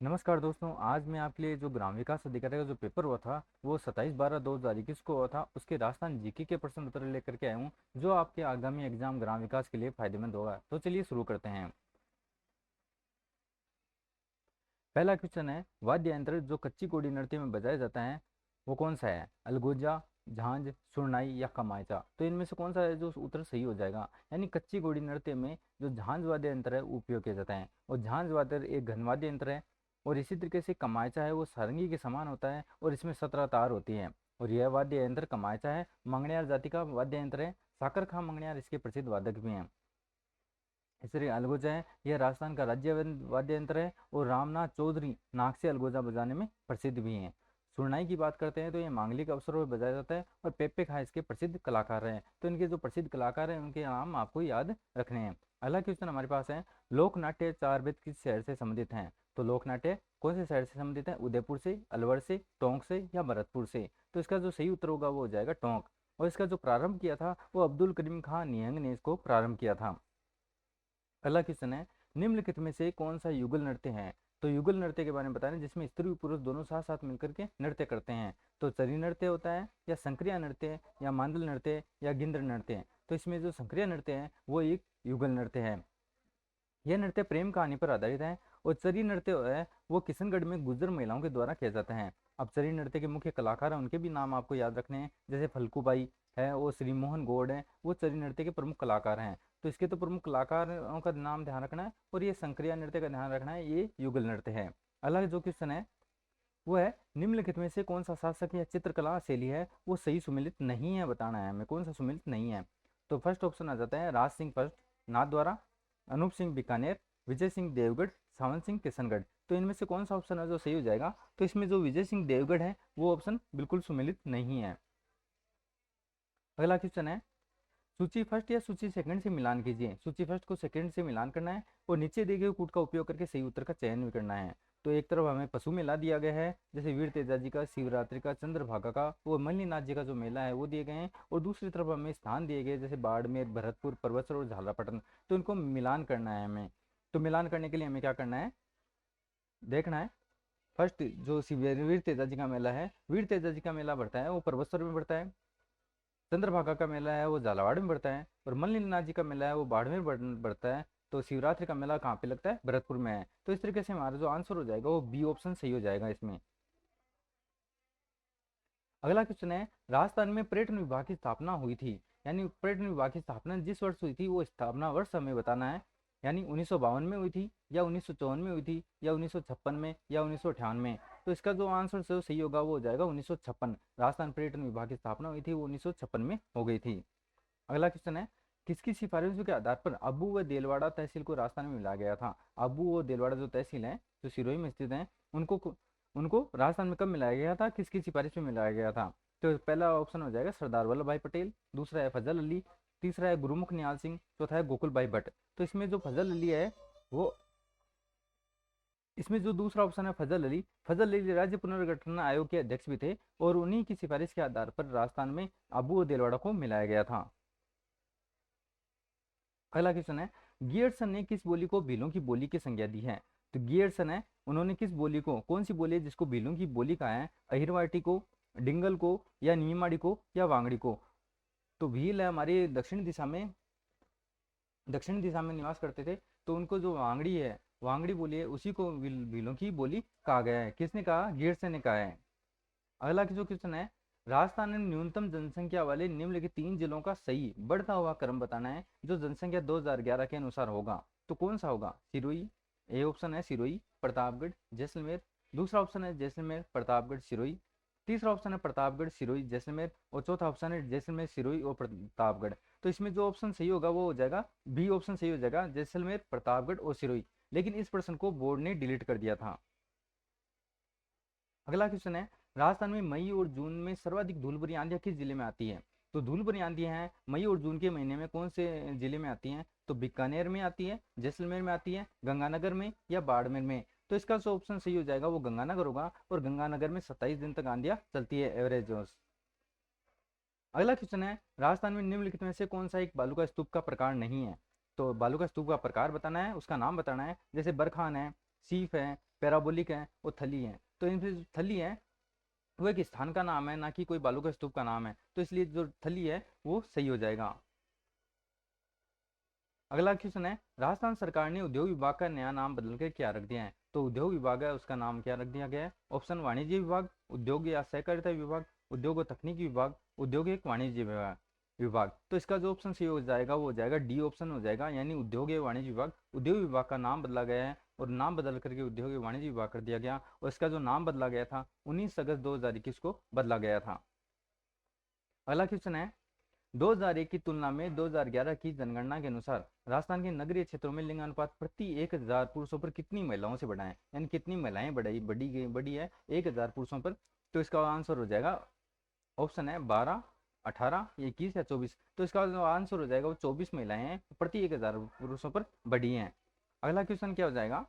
नमस्कार दोस्तों, आज मैं आपके लिए जो ग्राम विकास अधिकारी का जो पेपर हुआ था वो 27/12/2021 को हुआ था। उसके राजस्थान जीके के प्रश्न उत्तर लेकर के आया हूँ जो आपके आगामी एग्जाम ग्राम विकास के लिए फायदेमंद होगा। तो चलिए शुरू करते हैं। पहला क्वेश्चन है, वाद्य यंत्र जो कच्ची कोडी नृत्य में बजाया जाता है वो कौन सा है? अलगोजा, झांझ, सुरनाई या कमायचा? तो इनमें से कौन सा है जो उत्तर सही हो जाएगा? यानी कच्ची कोडी नृत्य में जो झांझ वाद्य यंत्र है वो उपयोग किया जाता है, और झांझ वाद्य एक घनवाद्य यंत्र है। और इसी तरीके से कमायचा है वो सारंगी के समान होता है और इसमें 17 तार होती हैं। और यह वाद्य यंत्र कमायचा है मंगनियार जाति का वाद्य यंत्र है। साकरखा मंगनियार इसके प्रसिद्ध वादक भी हैं। इस तरह अलगोजा है यह राजस्थान का राज्य वाद्य यंत्र है, और रामनाथ चौधरी नाक से अलगोजा बजाने में प्रसिद्ध भी हैं। सुरनाई की बात करते हैं तो ये मांगलिक अवसरों पर बजाया जाता है, और पेप्पे खा इसके प्रसिद्ध कलाकार हैं। तो इनके जो प्रसिद्ध कलाकार हैं उनके नाम आपको याद रखने हैं। अगला क्वेश्चन हमारे पास है, लोक नाट्य चार वेद किस शहर से संबंधित हैं? तो लोक नाट्य कौन से शहर से संबंधित है? उदयपुर से, अलवर से, टोंक से या भरतपुर से? तो इसका जो सही उत्तर होगा वो हो जाएगा टोंक। और इसका जो प्रारंभ किया था वो अब्दुल करीम खान निहंग ने इसको प्रारंभ किया था। अगला क्वेश्चन है, निम्नलिखित में से कौन सा युगल नृत्य है? तो युगल नृत्य के बारे में बता रहे हैं जिसमें स्त्री और पुरुष दोनों साथ साथ मिलकर के नृत्य करते हैं। तो चरी नृत्य होता है, या संक्रिया नृत्य, या मांदल नृत्य, या गिंद्र नृत्य? तो इसमें जो संक्रिया नृत्य है वो एक युगल नृत्य है। यह नृत्य प्रेम कहानी पर आधारित है। और चरी नृत्य है वो किशनगढ़ में गुर्जर महिलाओं के द्वारा किया जाता है। अब चरी नृत्य के मुख्य कलाकार हैं उनके भी नाम आपको याद रखने हैं, जैसे फल्कूबाई है और श्री मोहन गौड़ है, वो चरी नृत्य के प्रमुख कलाकार हैं। तो इसके तो प्रमुख कलाकारों का नाम ध्यान रखना है, और ये संक्रिया नृत्य का ध्यान रखना है, ये युगल नृत्य है। अलग जो क्वेश्चन है वो है, निम्नलिखित में से कौन सा शासक या चित्रकला शैली है वो सही सुमेलित नहीं है? बताना है हमें कौन सा सुमेलित नहीं है। तो फर्स्ट ऑप्शन आ जाता है राज सिंह फर्स्ट नाथ द्वारा, अनूप सिंह बीकानेर, विजय सिंह देवगढ़, सावन सिंह किशनगढ़? तो इनमें से कौन सा ऑप्शन है जो सही हो जाएगा? तो इसमें जो विजय सिंह देवगढ़ है वो ऑप्शन बिल्कुल सुमेलित नहीं है। अगला क्वेश्चन है, सूची फर्स्ट या सूची सेकंड से मिलान कीजिए। सूची फर्स्ट को सेकंड से मिलान करना है, और नीचे दिए गए कूट का उपयोग करके सही उत्तर का चयन भी करना है। तो एक तरफ हमें पशु मेला दिया गया है, जैसे वीर तेजा जी का, शिवरात्रि का, चंद्रभागा का, वो मल्लीनाथ जी का जो मेला है वो दिए गए हैं। और दूसरी तरफ हमें स्थान दिए गए जैसे बाड़मेर, भरतपुर, परबतसर और झालरापाटन। तो इनको मिलान करना है हमें। तो मिलान करने के लिए हमें क्या करना है, देखना है। फर्स्ट जो शिव वीर तेजा जी का मेला है, वीर तेजा जी का मेला बढ़ता है वो परबतसर में बढ़ता है। चंद्रभागा का मेला है वो झालावाड़ में पड़ता है, और मल्लीनाथ जी का मेला है वो बाड़मेर पड़ता है। तो शिवरात्रि का मेला कहाँ पे लगता है? भरतपुर में है। तो इस तरीके से हमारा जो आंसर हो जाएगा वो बी ऑप्शन सही हो जाएगा इसमें। अगला क्वेश्चन है, राजस्थान में पर्यटन विभाग की स्थापना हुई थी, यानी पर्यटन विभाग की स्थापना जिस वर्ष हुई थी वो स्थापना वर्ष हमें बताना है। यानी 1952 में हुई थी, या 1954 में हुई थी, या 1956 में, या 1958 में? तो इसका जो आंसर जो सही होगा वो हो जाएगा 1956। राजस्थान पर्यटन विभाग की स्थापना हुई थी वो 1956 में हो गई थी। अगला क्वेश्चन है, किसकी सिफारिशों के आधार पर अबू व देलवाड़ा तहसील को राजस्थान में मिलाया गया था? अबू व देलवाड़ा जो तहसील है जो सिरोही में स्थित है, उनको उनको राजस्थान में कब मिलाया गया था, किसकी सिफारिश में मिलाया गया था? तो पहला ऑप्शन हो जाएगा सरदार वल्लभ भाई पटेल, दूसरा है फजल अली, तीसरा है गुरुमुख निहाल सिंह, चौथा है गोकुल भाई भट्ट। तो इसमें जो फजल अली है वो, इसमें जो दूसरा ऑप्शन है फजल अली राज्य पुनर्गठन आयोग के अध्यक्ष भी थे, और उन्हीं की सिफारिश के आधार पर राजस्थान में अबू व देलवाड़ा को मिलाया गया था। अगला क्वेश्चन है, गियर्सन ने किस बोली को भीलों की बोली की संज्ञा दी है? तो गियर्सन है उन्होंने किस बोली को, कौन सी बोली है जिसको भीलों की बोली कहा है? अहिरवाटी को, डिंगल को, या नीमाड़ी को, या वांगड़ी को? तो भील है हमारी दक्षिण दिशा में निवास करते थे। तो उनको जो वांगड़ी है, वांगड़ी बोली है, उसी को भीलों की बोली कहा गया है। किसने कहा? गियर्सन ने कहा है। अगला जो क्वेश्चन है, राजस्थान में न्यूनतम जनसंख्या वाले निम्नलिखित 3 जिलों का सही बढ़ता हुआ क्रम बताना है जो जनसंख्या 2011 के अनुसार होगा। तो कौन सा होगा? सिरोही, ए ऑप्शन है सिरोही, प्रतापगढ़, जैसलमेर। दूसरा ऑप्शन है जैसलमेर, प्रतापगढ़, सिरोही। तीसरा ऑप्शन है प्रतापगढ़, सिरोही, जैसलमेर। और चौथा ऑप्शन है जैसलमेर, सिरोही और प्रतापगढ़। तो इसमें जो ऑप्शन सही होगा वो हो जाएगा बी ऑप्शन सही हो जाएगा, जैसलमेर, प्रतापगढ़ और सिरोही। लेकिन इस प्रश्न को बोर्ड ने डिलीट कर दिया था। अगला क्वेश्चन है, राजस्थान में मई और जून में सर्वाधिक धूल भरी आंधियां किस जिले में आती है? तो धूल भरी आंधियां हैं मई और जून के महीने में कौन से जिले में आती हैं? तो बीकानेर में आती है, जैसलमेर में आती है, गंगानगर में, या बाड़मेर में? तो इसका जो ऑप्शन सही हो जाएगा वो गंगानगर होगा, और गंगानगर में 27 दिन तक आंधियां चलती है एवरेज। अगला क्वेश्चन है, राजस्थान में निम्नलिखित में से कौन सा एक बालू का स्तूप का प्रकार नहीं है? तो बालू का स्तूप का प्रकार बताना है, उसका नाम बताना है, जैसे बरखान है, सीफ है, पैराबोलिक है वो थली है। तो इनमें जो थली है वो एक स्थान का नाम है, ना कि कोई बालू का स्तूप का नाम है, तो इसलिए जो थली है वो सही हो जाएगा। अगला क्वेश्चन है, राजस्थान सरकार ने उद्योग विभाग का नया नाम बदल कर क्या रख दिया है? तो उद्योग विभाग है उसका नाम क्या रख दिया गया है? ऑप्शन वाणिज्य विभाग, उद्योग या सहकारिता विभाग, उद्योग और तकनीकी विभाग, उद्योग एक वाणिज्य विभाग। तो इसका जो ऑप्शन सही हो जाएगा वो हो जाएगा डी ऑप्शन हो जाएगा, यानी उद्योग एवं वाणिज्य विभाग। उद्योग विभाग का नाम बदला गया है और नाम बदल करके उद्योग एवं वाणिज्य विभाग कर दिया गया, और इसका जो नाम बदला गया था 19 अगस्त 2021 को बदला गया था। अगला क्वेश्चन है, 2001 की तुलना में 2011 की जनगणना के अनुसार राजस्थान के नगरीय क्षेत्रों में लिंग अनुपात प्रति 1000 पुरुषों पर कितनी महिलाओं से बढ़ा है? यानी कितनी महिलाएं बढ़ी है 1000 पुरुषों पर? तो इसका आंसर हो जाएगा, ऑप्शन है 12, 18, 21 या 24। तो इसका जो आंसर हो जाएगा वो 24 महिलाएं प्रति 1000 पुरुषों पर बढ़ी हैं। अगला क्वेश्चन क्या हो जाएगा,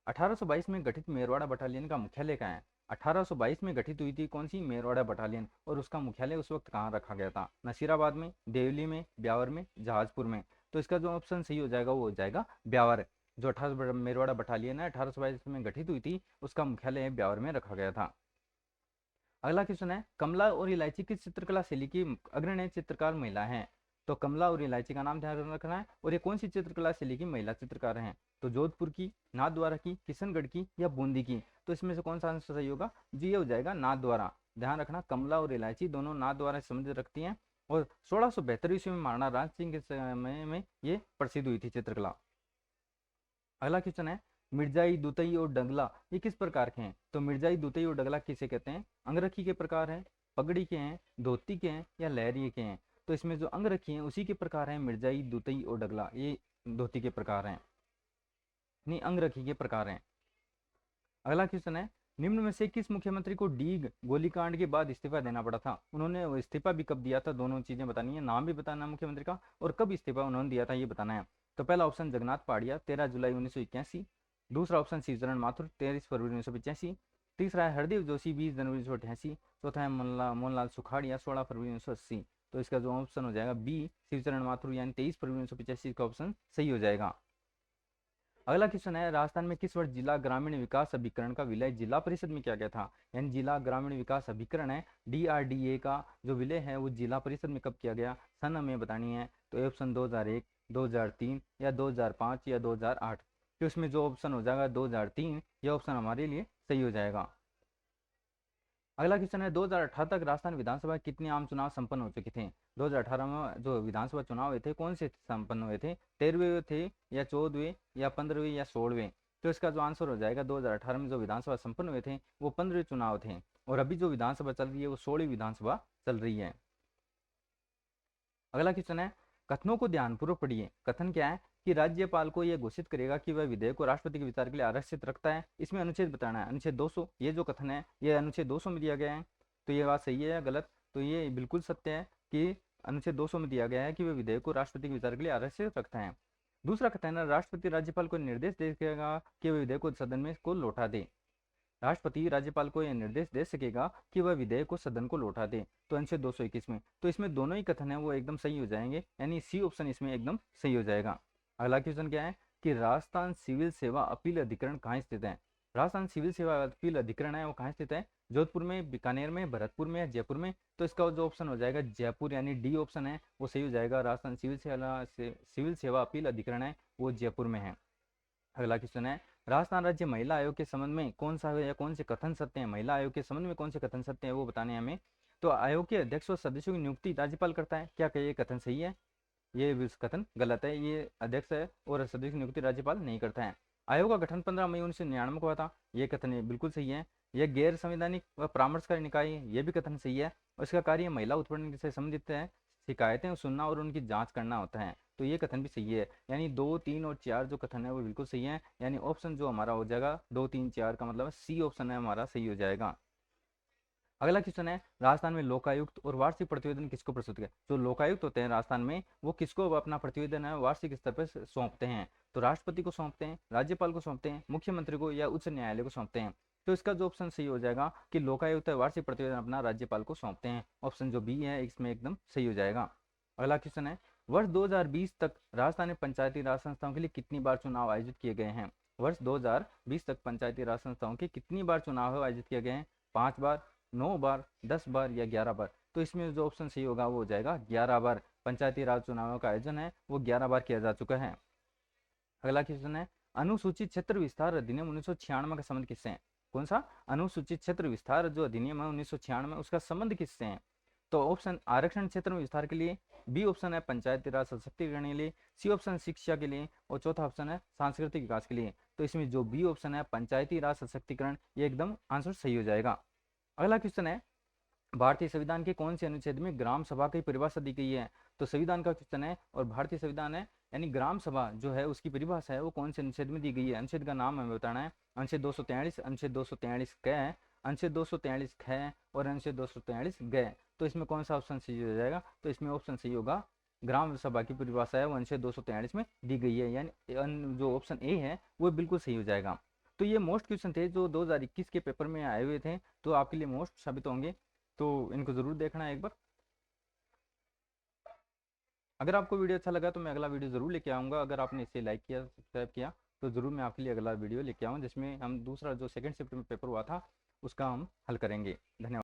1822 में गठित मेरवाड़ा बटालियन का मुख्यालय कहाँ है? 1822 में गठित हुई थी कौन सी मेरवाड़ा बटालियन, और उसका मुख्यालय उस वक्त कहाँ रखा गया था? नसीराबाद में, देवली में, ब्यावर में, जहाजपुर में। तो इसका जो ऑप्शन सही हो जाएगा वो हो जाएगा ब्यावर। जो 18 मेरवाड़ा बटालियन है 1822 में गठित हुई थी उसका मुख्यालय ब्यावर में रखा गया था। अगला क्वेश्चन है, कमला और इलायची की चित्रकला शैली की अग्रणी चित्रकार महिला है? तो कमला और इलायची का नाम ध्यान रखना है, और ये कौन सी चित्रकला शैली की महिला चित्रकार हैं? तो जोधपुर की, नाथद्वारा की, किशनगढ़ की या बूंदी की? तो इसमें से कौन सा आंसर सही होगा जी? ये हो जाएगा नाथद्वारा। ध्यान रखना, कमला और इलायची दोनों नाथद्वारा से संबंध रखती हैं, और 1672 ईस्वी में महाराणा राज सिंह के समय में ये प्रसिद्ध हुई थी चित्रकला। अगला क्वेश्चन है, मिर्जाई, दुतई और डगला ये किस प्रकार के हैं? तो मिर्जाई, दुतई और डगला किसे कहते हैं? अंगरखी के प्रकार हैं, पगड़ी के हैं, धोती के हैं या लहरिये के हैं? तो इसमें जो अंगरखी हैं उसी के प्रकार हैं मिर्जाई, दुतई और डगला, ये धोती के प्रकार हैं, नहीं अंगरखी के प्रकार हैं। अगला क्वेश्चन है, निम्न में से किस मुख्यमंत्री को डीग गोलीकांड के बाद इस्तीफा देना पड़ा था? उन्होंने इस्तीफा भी कब दिया था, दोनों चीजें बतानी है, नाम भी बताना है मुख्यमंत्री का और कब इस्तीफा उन्होंने दिया था ये बताना है। तो पहला ऑप्शन जगन्नाथ पहाड़िया 13 जुलाई 1981, दूसरा ऑप्शन शिवचरण माथुर 23 फरवरी 1985, तीसरा है हरदेव जोशी 20 जनवरी 1988, चौथा है मोहनलाल सुखाड़िया 16 फरवरी 1980। तो इसका जो ऑप्शन हो जाएगा बी शिवचरण माथुर यानी 23 फरवरी 1985 का ऑप्शन सही हो जाएगा। अगला क्वेश्चन है, राजस्थान में किस वर्ष जिला ग्रामीण विकास अभिकरण का विलय जिला परिषद में किया गया था? यानी जिला ग्रामीण विकास अभिकरण है DRDA का जो विलय है वो जिला परिषद में कब किया गया, सन हमें बतानी है। तो ऑप्शन 2001, 2003 या 2005 या 2008। तो इसमें जो ऑप्शन हो जाएगा 2003, यह ऑप्शन हमारे लिए सही हो जाएगा। अगला क्वेश्चन है, 2018 तक राजस्थान विधानसभा कितने आम चुनाव संपन्न हो चुके थे? 2018 में जो विधानसभा चुनाव हुए थे कौन से संपन्न हुए थे? 13वें थे या 14वें या 15वें या 16वें? तो इसका जो आंसर हो जाएगा 2018 में जो विधानसभा संपन्न हुए थे वो 15वें चुनाव थे, और अभी जो विधानसभा चल रही है वो 16वीं विधानसभा चल रही है। अगला क्वेश्चन है, कथनों को ध्यानपूर्वक पढ़िए। कथन क्या है कि राज्यपाल को यह घोषित करेगा कि वह विधेयक को राष्ट्रपति के विचार के लिए आरक्षित रखता है। इसमें अनुच्छेद बताना है, अनुच्छेद 200। ये जो कथन है ये अनुच्छेद 200 में दिया गया है। तो ये बात सही है या गलत? तो ये बिल्कुल सत्य है कि अनुच्छेद 200 में दिया गया है कि वह विधेयक को राष्ट्रपति के विचार के लिए आरक्षित रखता है। दूसरा कथन है, राष्ट्रपति राज्यपाल को निर्देश देगा कि वह विधेयक को सदन में को लौटा दे। राष्ट्रपति राज्यपाल को यह निर्देश दे सकेगा कि वह विधेयक को सदन को लौटा दे। तो अनुच्छेद 221 में। तो इसमें दोनों ही कथन है वो एकदम सही हो जाएंगे, यानी सी ऑप्शन इसमें एकदम सही हो जाएगा। अगला क्वेश्चन क्या है कि राजस्थान सिविल सेवा अपील अधिकरण कहाँ स्थित है? राजस्थान सिविल सेवा अपील अधिकरण है वो कहाँ स्थित है? जोधपुर में, बीकानेर में, भरतपुर में या जयपुर में? तो इसका जो ऑप्शन हो जाएगा जयपुर, यानी डी ऑप्शन है वो सही हो जाएगा। राजस्थान सिविल सेवा अपील अधिकरण है वो जयपुर में है। अगला क्वेश्चन है, राजस्थान राज्य महिला आयोग के संबंध में कौन सा या कौन से कथन सत्य हैं? महिला आयोग के संबंध में कौन से कथन सत्य हैं वो बताने हैं हमें। तो आयोग के अध्यक्ष और सदस्यों की नियुक्ति राज्यपाल करता है, क्या ये कथन सही है? ये कथन गलत है, ये अध्यक्ष है और सदस्य की नियुक्ति राज्यपाल नहीं करता है। आयोग का गठन 15 मई 1999 को हुआ था, ये कथन बिल्कुल सही है। यह गैर संवैधानिक व परामर्शकारी निकाय है, ये भी कथन सही है। और इसका कार्य महिला उत्पीड़न से संबंधित है, शिकायतें सुनना और उनकी जांच करना होता है। तो ये कथन भी सही है, यानी 2, 3 और 4 जो कथन है वो बिल्कुल सही है, यानी ऑप्शन जो हमारा हो जाएगा 2, 3, 4 का मतलब सी ऑप्शन है हमारा सही हो जाएगा। अगला क्वेश्चन है, राजस्थान में लोकायुक्त और वार्षिक प्रतिवेदन किसको प्रस्तुत किया? जो लोकायुक्त होते हैं राजस्थान में वो किसको अपना प्रतिवेदन है वार्षिक स्तर पर सौंपते हैं? तो राष्ट्रपति को सौंपते हैं, राज्यपाल को सौंपते हैं, मुख्यमंत्री को या उच्च न्यायालय को सौंपते हैं? तो इसका जो ऑप्शन सही हो जाएगा कि लोकायुक्त वार्षिक प्रतिवेदन अपना राज्यपाल को सौंपते हैं। ऑप्शन जो बी है इसमें एकदम सही हो जाएगा। अगला क्वेश्चन है, वर्ष 2020 तक राजस्थान में पंचायती राज संस्थाओं के लिए कितनी बार चुनाव आयोजित किए गए हैं? वर्ष 2020 तक पंचायती राज संस्थाओं के कितनी बार चुनाव आयोजित किए गए हैं? 5 बार, 9 बार, 10 बार या 11 बार? तो इसमें जो ऑप्शन सही होगा वो हो जाएगा 11 बार। पंचायती राज चुनावों का आयोजन है वो 11 बार किया जा चुका है। अगला क्वेश्चन है, अनुसूचित क्षेत्र विस्तार अधिनियम 1996 का संबंध किससे है? कौन सा? अनुसूचित क्षेत्र विस्तार जो अधिनियम है 1996 उसका संबंध किससे है? तो ऑप्शन आरक्षण क्षेत्र में विस्तार के लिए, बी ऑप्शन है पंचायती राज सशक्तिकरण के लिए, सी ऑप्शन शिक्षा के लिए और चौथा ऑप्शन है सांस्कृतिक विकास के लिए। तो इसमें जो बी ऑप्शन है पंचायती राज सशक्तिकरण, ये एकदम आंसर सही हो जाएगा। अगला क्वेश्चन है, भारतीय संविधान के कौन से अनुच्छेद में ग्राम सभा की परिभाषा दी गई है? तो संविधान का क्वेश्चन है और भारतीय संविधान है, यानी ग्राम सभा जो है उसकी परिभाषा है वो कौन से अनुच्छेद में दी गई है? अनुच्छेद का नाम हमें बताना है। अनुच्छेद 243, अनुच्छेद 243 क, अनुच्छेद 243 ख और अनुच्छेद 243 ग। तो इसमें कौन सा ऑप्शन सही हो जाएगा? तो इसमें ऑप्शन सही होगा, ग्राम सभा की परिभाषा है वो अनुच्छेद 243 में दी गई है, यानी जो ऑप्शन ए है वो बिल्कुल सही हो जाएगा। तो ये मोस्ट क्वेश्चन थे जो 2021 के पेपर में आए हुए थे, तो आपके लिए मोस्ट साबित होंगे, तो इनको ज़रूर देखना है एक बार। अगर आपको वीडियो अच्छा लगा तो मैं अगला वीडियो ज़रूर लेके आऊँगा। अगर आपने इसे लाइक किया, सब्सक्राइब किया, तो ज़रूर मैं आपके लिए अगला वीडियो लेके आऊँ जिसमें हम दूसरा जो सेकंड शिफ्ट में पेपर हुआ था उसका हम हल करेंगे। धन्यवाद।